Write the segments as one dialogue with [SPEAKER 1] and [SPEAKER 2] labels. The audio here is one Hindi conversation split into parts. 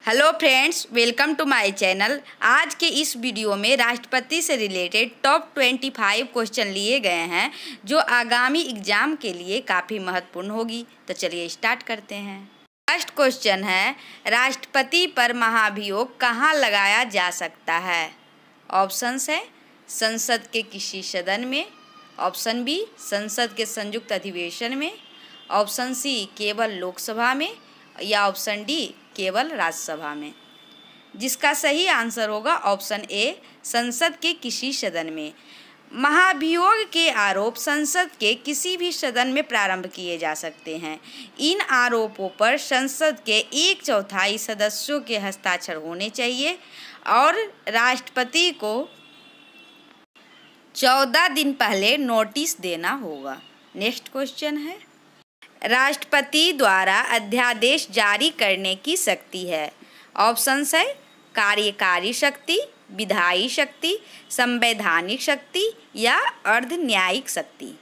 [SPEAKER 1] Hello friends, welcome to my channel. आज के इस वीडियो में राष्ट्रपति से रिलेटेड टॉप 25 क्वेश्चन लिए गए हैं जो आगामी एग्जाम के लिए काफ़ी महत्वपूर्ण होगी। तो चलिए स्टार्ट करते हैं। फर्स्ट क्वेश्चन है, राष्ट्रपति पर महाभियोग कहाँ लगाया जा सकता है? ऑप्शंस है संसद के किसी सदन में, ऑप्शन बी संसद के संयुक्त अधिवेशन में, ऑप्शन सी केवल लोकसभा में या ऑप्शन डी केवल राज्यसभा में। जिसका सही आंसर होगा ऑप्शन ए संसद के किसी सदन में। महाभियोग के आरोप संसद के किसी भी सदन में प्रारंभ किए जा सकते हैं। इन आरोपों पर संसद के 1/4 सदस्यों के हस्ताक्षर होने चाहिए और राष्ट्रपति को 14 दिन पहले नोटिस देना होगा। नेक्स्ट क्वेश्चन है, राष्ट्रपति द्वारा अध्यादेश जारी करने की शक्ति है। ऑप्शंस है कार्यकारी शक्ति, विधायी शक्ति, संवैधानिक शक्ति या अर्ध न्यायिक शक्ति।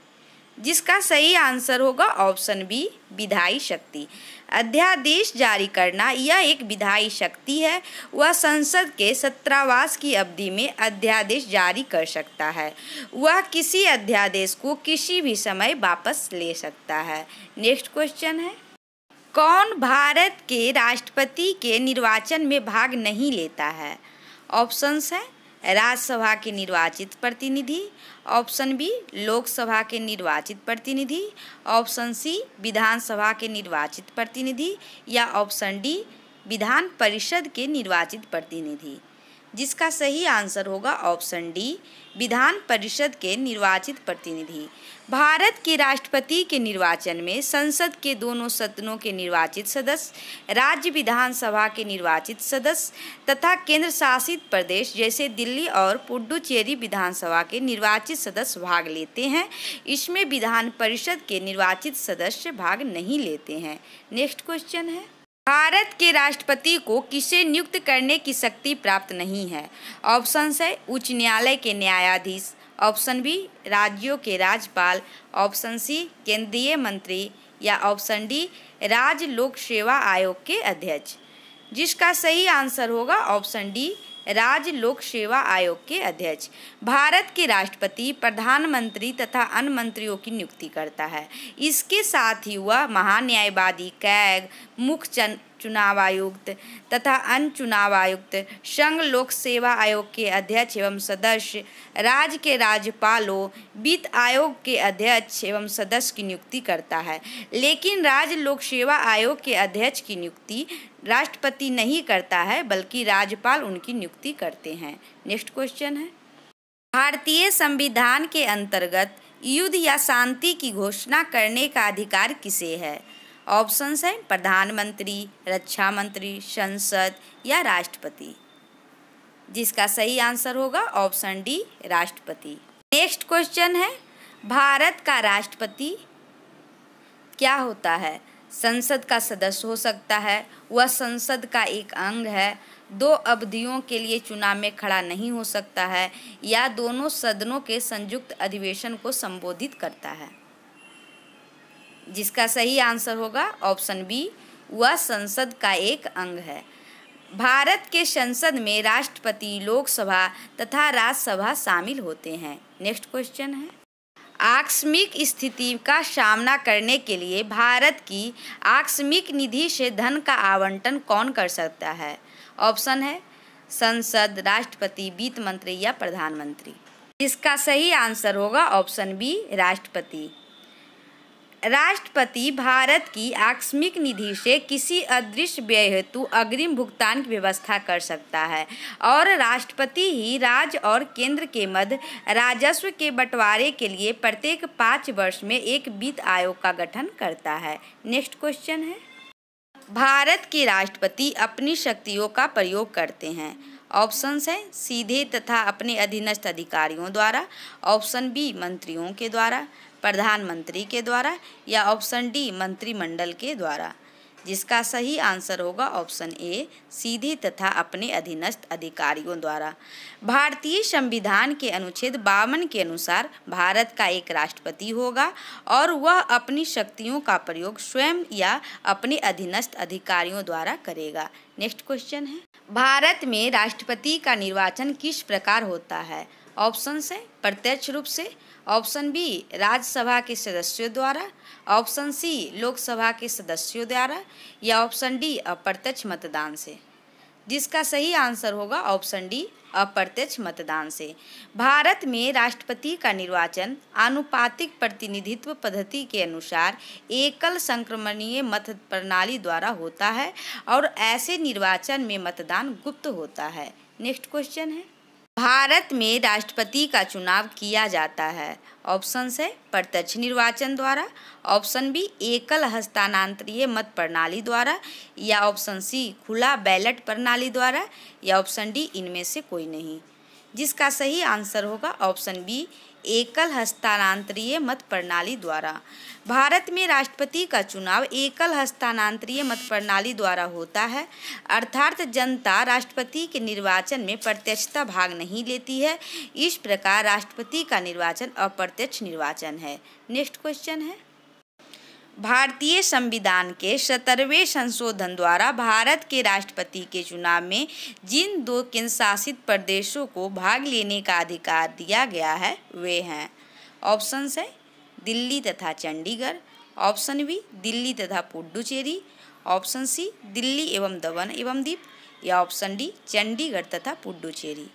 [SPEAKER 1] जिसका सही आंसर होगा ऑप्शन बी विधायी शक्ति। अध्यादेश जारी करना यह एक विधायी शक्ति है। वह संसद के सत्रावास की अवधि में अध्यादेश जारी कर सकता है। वह किसी अध्यादेश को किसी भी समय वापस ले सकता है। नेक्स्ट क्वेश्चन है, कौन भारत के राष्ट्रपति के निर्वाचन में भाग नहीं लेता है? ऑप्शंस है राज्यसभा के निर्वाचित प्रतिनिधि, ऑप्शन बी लोकसभा के निर्वाचित प्रतिनिधि, ऑप्शन सी विधानसभा के निर्वाचित प्रतिनिधि या ऑप्शन डी विधान परिषद के निर्वाचित प्रतिनिधि। जिसका सही आंसर होगा ऑप्शन डी विधान परिषद के निर्वाचित प्रतिनिधि। भारत के राष्ट्रपति के निर्वाचन में संसद के दोनों सदनों के निर्वाचित सदस्य, राज्य विधानसभा के निर्वाचित सदस्य तथा केंद्र शासित प्रदेश जैसे दिल्ली और पुडुचेरी विधानसभा के निर्वाचित सदस्य भाग लेते हैं। इसमें विधान परिषद के निर्वाचित सदस्य भाग नहीं लेते हैं। नेक्स्ट क्वेश्चन है, भारत के राष्ट्रपति को किसे नियुक्त करने की शक्ति प्राप्त नहीं है? ऑप्शंस है उच्च न्यायालय के न्यायाधीश, ऑप्शन बी राज्यों के राज्यपाल, ऑप्शन सी केंद्रीय मंत्री या ऑप्शन डी राज्य लोक सेवा आयोग के अध्यक्ष। जिसका सही आंसर होगा ऑप्शन डी राज्य लोक सेवा आयोग के अध्यक्ष। भारत के राष्ट्रपति प्रधानमंत्री तथा अन्य मंत्रियों की नियुक्ति करता है। इसके साथ ही वह महान्यायवादी, कैग, मुख्य चुनाव आयुक्त तथा अन्य चुनाव आयुक्त, संघ लोक सेवा आयोग के अध्यक्ष एवं सदस्य, राज्य के राज्यपालों, वित्त आयोग के अध्यक्ष एवं सदस्य की नियुक्ति करता है। लेकिन राज्य लोक सेवा आयोग के अध्यक्ष की नियुक्ति राष्ट्रपति नहीं करता है बल्कि राज्यपाल उनकी नियुक्ति करते हैं। नेक्स्ट क्वेश्चन है, भारतीय संविधान के अंतर्गत युद्ध या शांति की घोषणा करने का अधिकार किसे है? ऑप्शंस हैं प्रधानमंत्री, रक्षा मंत्री, संसद या राष्ट्रपति। जिसका सही आंसर होगा ऑप्शन डी राष्ट्रपति। नेक्स्ट क्वेश्चन है, भारत का राष्ट्रपति क्या होता है? संसद का सदस्य हो सकता है, वह संसद का एक अंग है, 2 अवधियों के लिए चुनाव में खड़ा नहीं हो सकता है या दोनों सदनों के संयुक्त अधिवेशन को संबोधित करता है। जिसका सही आंसर होगा ऑप्शन बी वह संसद का एक अंग है। भारत के संसद में राष्ट्रपति, लोकसभा तथा राज्यसभा शामिल होते हैं। नेक्स्ट क्वेश्चन है, आकस्मिक स्थिति का सामना करने के लिए भारत की आकस्मिक निधि से धन का आवंटन कौन कर सकता है? ऑप्शन है संसद, राष्ट्रपति, वित्त मंत्री या प्रधानमंत्री। इसका सही आंसर होगा ऑप्शन बी राष्ट्रपति। राष्ट्रपति भारत की आकस्मिक निधि से किसी अदृश्य व्यय हेतु अग्रिम भुगतान की व्यवस्था कर सकता है और राष्ट्रपति ही राज्य और केंद्र के मध्य राजस्व के बंटवारे के लिए प्रत्येक 5 वर्ष में एक वित्त आयोग का गठन करता है। नेक्स्ट क्वेश्चन है, भारत के राष्ट्रपति अपनी शक्तियों का प्रयोग करते हैं। ऑप्शंस हैं सीधे तथा अपने अधीनस्थ अधिकारियों द्वारा, ऑप्शन बी मंत्रियों के द्वारा, प्रधानमंत्री के द्वारा या ऑप्शन डी मंत्रिमंडल के द्वारा। जिसका सही आंसर होगा ऑप्शन ए, सीधे तथा अपने अधीनस्थ अधिकारियों द्वारा। भारतीय संविधान के अनुच्छेद 52 के अनुसार भारत का एक राष्ट्रपति होगा और वह अपनी शक्तियों का प्रयोग स्वयं या अपने अधीनस्थ अधिकारियों द्वारा करेगा। नेक्स्ट क्वेश्चन है, भारत में राष्ट्रपति का निर्वाचन किस प्रकार होता है? ऑप्शन है प्रत्यक्ष रूप से, ऑप्शन बी राज्यसभा के सदस्यों द्वारा, ऑप्शन सी लोकसभा के सदस्यों द्वारा या ऑप्शन डी अप्रत्यक्ष मतदान से। जिसका सही आंसर होगा ऑप्शन डी अप्रत्यक्ष मतदान से। भारत में राष्ट्रपति का निर्वाचन आनुपातिक प्रतिनिधित्व पद्धति के अनुसार एकल संक्रमणीय मत प्रणाली द्वारा होता है और ऐसे निर्वाचन में मतदान गुप्त होता है। नेक्स्ट क्वेश्चन है, भारत में राष्ट्रपति का चुनाव किया जाता है। ऑप्शन है प्रत्यक्ष निर्वाचन द्वारा, ऑप्शन बी एकल हस्तांतरणीय मत प्रणाली द्वारा या ऑप्शन सी खुला बैलेट प्रणाली द्वारा या ऑप्शन डी इनमें से कोई नहीं। जिसका सही आंसर होगा ऑप्शन बी एकल हस्तांतरणीय मत प्रणाली द्वारा। भारत में राष्ट्रपति का चुनाव एकल हस्तांतरणीय मत प्रणाली द्वारा होता है, अर्थात जनता राष्ट्रपति के निर्वाचन में प्रत्यक्षता भाग नहीं लेती है। इस प्रकार राष्ट्रपति का निर्वाचन अप्रत्यक्ष निर्वाचन है। नेक्स्ट क्वेश्चन है, भारतीय संविधान के 17वें संशोधन द्वारा भारत के राष्ट्रपति के चुनाव में जिन 2 केंद्र शासित प्रदेशों को भाग लेने का अधिकार दिया गया है वे हैं। ऑप्शन है दिल्ली तथा चंडीगढ़, ऑप्शन बी दिल्ली तथा पुडुचेरी, ऑप्शन सी दिल्ली एवं दमन एवं दीव या ऑप्शन डी चंडीगढ़ तथा पुडुचेरी।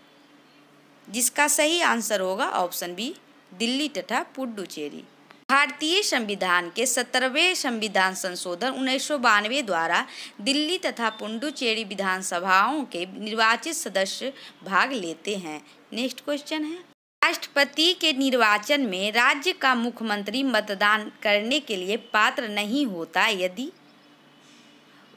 [SPEAKER 1] जिसका सही आंसर होगा ऑप्शन बी दिल्ली तथा पुडुचेरी। भारतीय संविधान के 17वें संविधान संशोधन 1992 द्वारा दिल्ली तथा पुडुचेरी विधानसभाओं के निर्वाचित सदस्य भाग लेते हैं। नेक्स्ट क्वेश्चन है, राष्ट्रपति के निर्वाचन में राज्य का मुख्यमंत्री मतदान करने के लिए पात्र नहीं होता यदि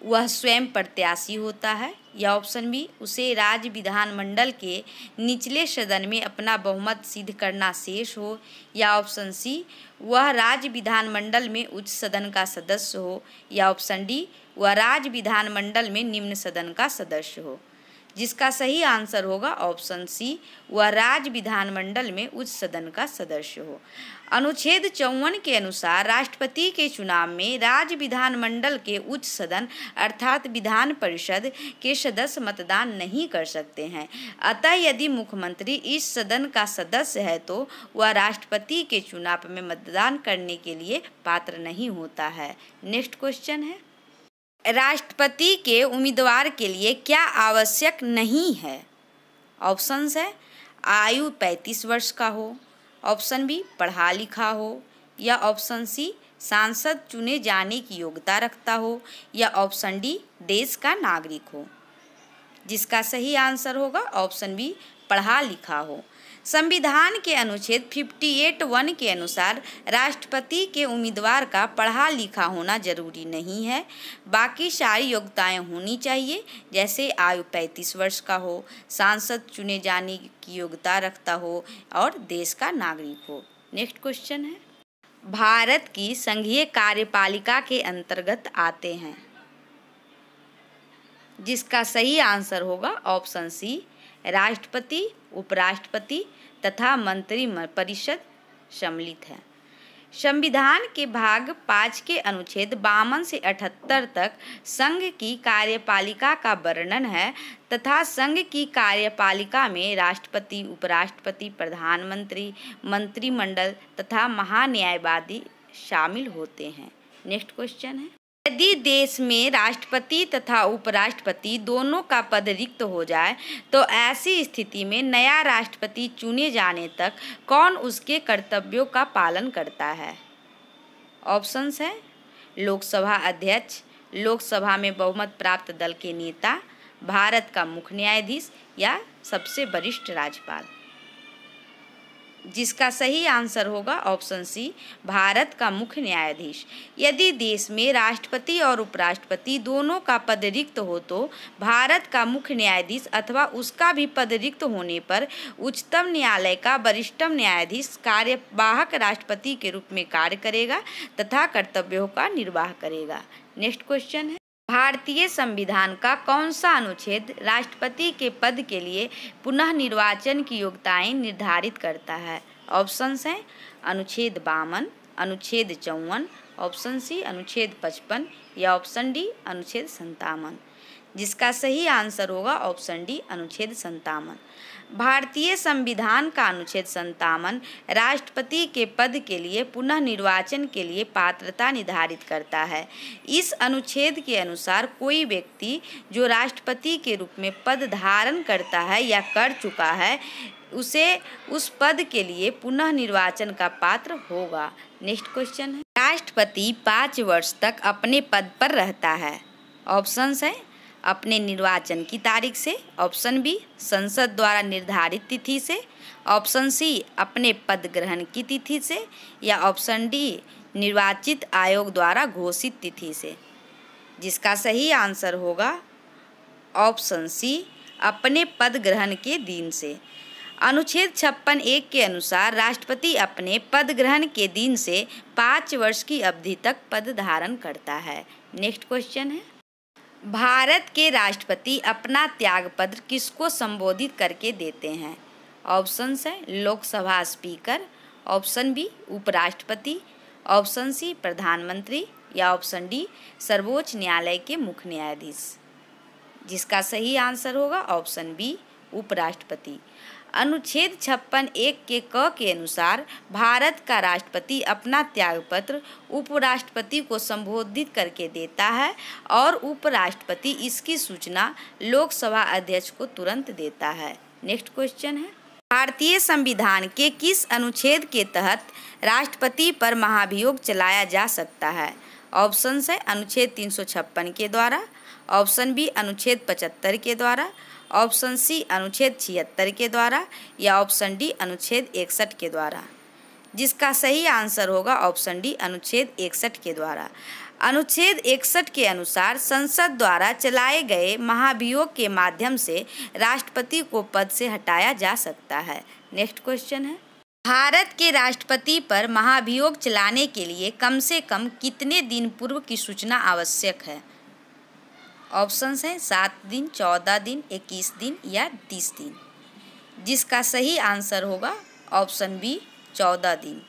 [SPEAKER 1] वह स्वयं प्रत्याशी होता है या ऑप्शन बी उसे राज्य विधानमंडल के निचले सदन में अपना बहुमत सिद्ध करना शेष हो या ऑप्शन सी वह राज्य विधानमंडल में उच्च सदन का सदस्य हो या ऑप्शन डी वह राज्य विधानमंडल में निम्न सदन का सदस्य हो। जिसका सही आंसर होगा ऑप्शन सी वह राज्य विधानमंडल में उच्च सदन का सदस्य हो। अनुच्छेद 54 के अनुसार राष्ट्रपति के चुनाव में राज्य विधानमंडल के उच्च सदन अर्थात विधान परिषद के सदस्य मतदान नहीं कर सकते हैं। अतः यदि मुख्यमंत्री इस सदन का सदस्य है तो वह राष्ट्रपति के चुनाव में मतदान करने के लिए पात्र नहीं होता है। नेक्स्ट क्वेश्चन है, राष्ट्रपति के उम्मीदवार के लिए क्या आवश्यक नहीं है? ऑप्शंस है आयु 35 वर्ष का हो, ऑप्शन बी पढ़ा लिखा हो या ऑप्शन सी सांसद चुने जाने की योग्यता रखता हो या ऑप्शन डी देश का नागरिक हो। जिसका सही आंसर होगा ऑप्शन बी पढ़ा लिखा हो। संविधान के अनुच्छेद 58(1) के अनुसार राष्ट्रपति के उम्मीदवार का पढ़ा लिखा होना जरूरी नहीं है, बाकी सारी योग्यताएं होनी चाहिए, जैसे आयु 35 वर्ष का हो, सांसद चुने जाने की योग्यता रखता हो और देश का नागरिक हो। नेक्स्ट क्वेश्चन है, भारत की संघीय कार्यपालिका के अंतर्गत आते हैं। जिसका सही आंसर होगा ऑप्शन सी राष्ट्रपति, उपराष्ट्रपति तथा मंत्री परिषद सम्मिलित है। संविधान के भाग 5 के अनुच्छेद 52 से 78 तक संघ की कार्यपालिका का वर्णन है तथा संघ की कार्यपालिका में राष्ट्रपति, उपराष्ट्रपति, प्रधानमंत्री, मंत्रिमंडल तथा महान्यायवादी शामिल होते हैं। नेक्स्ट क्वेश्चन है, यदि देश में राष्ट्रपति तथा उपराष्ट्रपति दोनों का पद रिक्त हो जाए तो ऐसी स्थिति में नया राष्ट्रपति चुने जाने तक कौन उसके कर्तव्यों का पालन करता है? ऑप्शंस हैं लोकसभा अध्यक्ष, लोकसभा में बहुमत प्राप्त दल के नेता, भारत का मुख्य न्यायाधीश या सबसे वरिष्ठ राज्यपाल। जिसका सही आंसर होगा ऑप्शन सी भारत का मुख्य न्यायाधीश। यदि देश में राष्ट्रपति और उपराष्ट्रपति दोनों का पद रिक्त हो तो भारत का मुख्य न्यायाधीश अथवा उसका भी पद रिक्त होने पर उच्चतम न्यायालय का वरिष्ठतम न्यायाधीश कार्यवाहक राष्ट्रपति के रूप में कार्य करेगा तथा कर्तव्यों का निर्वाह करेगा। नेक्स्ट क्वेश्चन है, भारतीय संविधान का कौन सा अनुच्छेद राष्ट्रपति के पद के लिए पुनः निर्वाचन की योग्यताएं निर्धारित करता है? ऑप्शंस हैं अनुच्छेद 52, अनुच्छेद 54, ऑप्शन सी अनुच्छेद 55 या ऑप्शन डी अनुच्छेद 57। जिसका सही आंसर होगा ऑप्शन डी अनुच्छेद 57। भारतीय संविधान का अनुच्छेद 57 राष्ट्रपति के पद के लिए पुनः निर्वाचन के लिए पात्रता निर्धारित करता है। इस अनुच्छेद के अनुसार कोई व्यक्ति जो राष्ट्रपति के रूप में पद धारण करता है या कर चुका है उसे उस पद के लिए पुनः निर्वाचन का पात्र होगा। नेक्स्ट क्वेश्चन है, राष्ट्रपति 5 वर्ष तक अपने पद पर रहता है। ऑप्शंस है अपने निर्वाचन की तारीख से, ऑप्शन बी संसद द्वारा निर्धारित तिथि से, ऑप्शन सी अपने पद ग्रहण की तिथि से या ऑप्शन डी निर्वाचित आयोग द्वारा घोषित तिथि से। जिसका सही आंसर होगा ऑप्शन सी अपने पद ग्रहण के दिन से। अनुच्छेद 56(1) के अनुसार राष्ट्रपति अपने पद ग्रहण के दिन से 5 वर्ष की अवधि तक पद धारण करता है। नेक्स्ट क्वेश्चन है, भारत के राष्ट्रपति अपना त्यागपत्र किसको संबोधित करके देते हैं? ऑप्शंस है लोकसभा स्पीकर, ऑप्शन बी उपराष्ट्रपति, ऑप्शन सी प्रधानमंत्री या ऑप्शन डी सर्वोच्च न्यायालय के मुख्य न्यायाधीश। जिसका सही आंसर होगा ऑप्शन बी उपराष्ट्रपति। अनुच्छेद 56(1) के क के अनुसार भारत का राष्ट्रपति अपना त्यागपत्र उपराष्ट्रपति को संबोधित करके देता है और उपराष्ट्रपति इसकी सूचना लोकसभा अध्यक्ष को तुरंत देता है। नेक्स्ट क्वेश्चन है, भारतीय संविधान के किस अनुच्छेद के तहत राष्ट्रपति पर महाभियोग चलाया जा सकता है? ऑप्शंस है अनुच्छेद 356 के द्वारा, ऑप्शन बी अनुच्छेद 75 के द्वारा, ऑप्शन सी अनुच्छेद 76 के द्वारा या ऑप्शन डी अनुच्छेद 61 के द्वारा। जिसका सही आंसर होगा ऑप्शन डी अनुच्छेद 61 के द्वारा। अनुच्छेद 61 के अनुसार संसद द्वारा चलाए गए महाभियोग के माध्यम से राष्ट्रपति को पद से हटाया जा सकता है। नेक्स्ट क्वेश्चन है, भारत के राष्ट्रपति पर महाभियोग चलाने के लिए कम से कम कितने दिन पूर्व की सूचना आवश्यक है? ऑप्शंस हैं 7 दिन, 14 दिन, 21 दिन या 30 दिन। जिसका सही आंसर होगा ऑप्शन बी 14 दिन।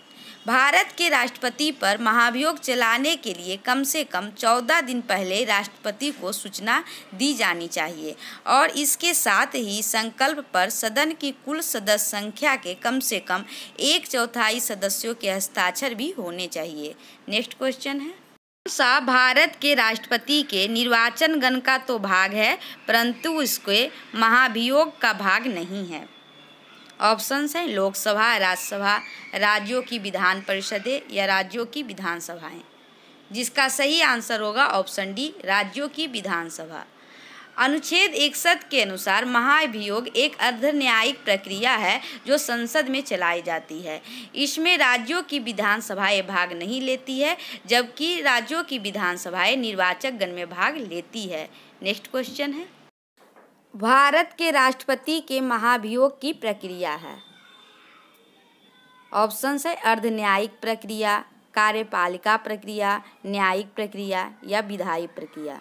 [SPEAKER 1] भारत के राष्ट्रपति पर महाभियोग चलाने के लिए कम से कम 14 दिन पहले राष्ट्रपति को सूचना दी जानी चाहिए और इसके साथ ही संकल्प पर सदन की कुल सदस्य संख्या के कम से कम 1/4 सदस्यों के हस्ताक्षर भी होने चाहिए। नेक्स्ट क्वेश्चन है, सा भारत के राष्ट्रपति के निर्वाचन गण का तो भाग है परंतु इसके महाभियोग का भाग नहीं है। ऑप्शंस हैं लोकसभा, राज्यसभा, राज्यों की विधान परिषदें या राज्यों की विधानसभाएं। जिसका सही आंसर होगा ऑप्शन डी राज्यों की विधानसभा। अनुच्छेद 61 के अनुसार महाभियोग एक अर्धन्यायिक प्रक्रिया है जो संसद में चलाई जाती है। इसमें राज्यों की विधानसभाएं भाग नहीं लेती है जबकि राज्यों की विधानसभाएं निर्वाचक गण में भाग लेती है। नेक्स्ट क्वेश्चन है, भारत के राष्ट्रपति के महाभियोग की प्रक्रिया है। ऑप्शंस है अर्धन्यायिक प्रक्रिया, कार्यपालिका प्रक्रिया, न्यायिक प्रक्रिया या विधायी प्रक्रिया।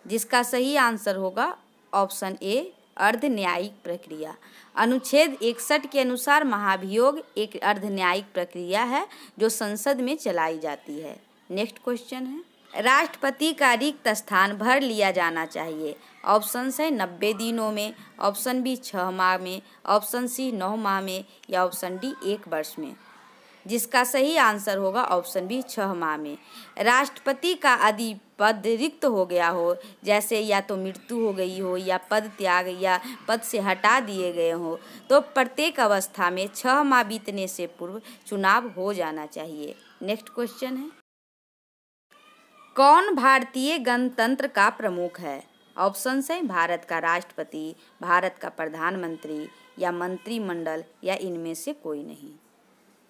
[SPEAKER 1] जिसका सही आंसर होगा ऑप्शन ए अर्धन्यायिक प्रक्रिया। अनुच्छेद 61 के अनुसार महाभियोग एक अर्धन्यायिक प्रक्रिया है जो संसद में चलाई जाती है। नेक्स्ट क्वेश्चन है, राष्ट्रपति का रिक्त स्थान भर लिया जाना चाहिए। ऑप्शंस है 90 दिनों में, ऑप्शन बी 6 माह में, ऑप्शन सी 9 माह में या ऑप्शन डी 1 वर्ष में। जिसका सही आंसर होगा ऑप्शन बी 6 माह में। राष्ट्रपति का यदि पद रिक्त हो गया हो, जैसे या तो मृत्यु हो गई हो या पद त्याग या पद से हटा दिए गए हो, तो प्रत्येक अवस्था में 6 माह बीतने से पूर्व चुनाव हो जाना चाहिए। नेक्स्ट क्वेश्चन है, कौन भारतीय गणतंत्र का प्रमुख है? ऑप्शंस हैं भारत का राष्ट्रपति, भारत का प्रधानमंत्री या मंत्रिमंडल या इनमें से कोई नहीं।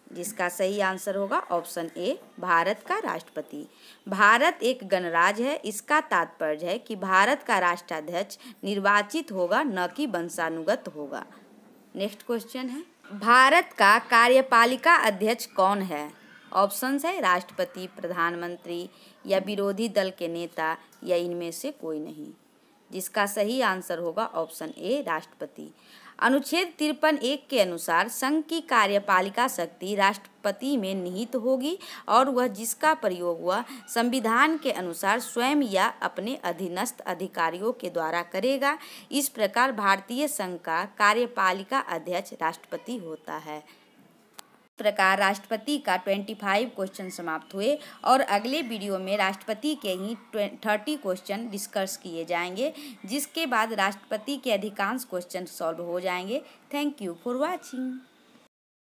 [SPEAKER 1] जिसका सही आंसर होगा ऑप्शन ए भारत का राष्ट्रपति। भारत एक गणराज्य है। इसका तात्पर्य है कि भारत का राष्ट्राध्यक्ष निर्वाचित होगा न कि वंशानुगत होगा। नेक्स्ट क्वेश्चन है, भारत का कार्यपालिका अध्यक्ष कौन है? ऑप्शंस है राष्ट्रपति, प्रधानमंत्री या विरोधी दल के नेता या इनमें से कोई नहीं। जिसका सही आंसर होगा ऑप्शन ए राष्ट्रपति। अनुच्छेद 53(1) के अनुसार संघ की कार्यपालिका शक्ति राष्ट्रपति में निहित होगी और वह जिसका प्रयोग वह संविधान के अनुसार स्वयं या अपने अधीनस्थ अधिकारियों के द्वारा करेगा। इस प्रकार भारतीय संघ का कार्यपालिका अध्यक्ष राष्ट्रपति होता है। इस प्रकार राष्ट्रपति का 25 क्वेश्चन समाप्त हुए और अगले वीडियो में राष्ट्रपति के ही 30 क्वेश्चन डिस्कस किए जाएंगे, जिसके बाद राष्ट्रपति के अधिकांश क्वेश्चन सॉल्व हो जाएंगे। Thank you for watching.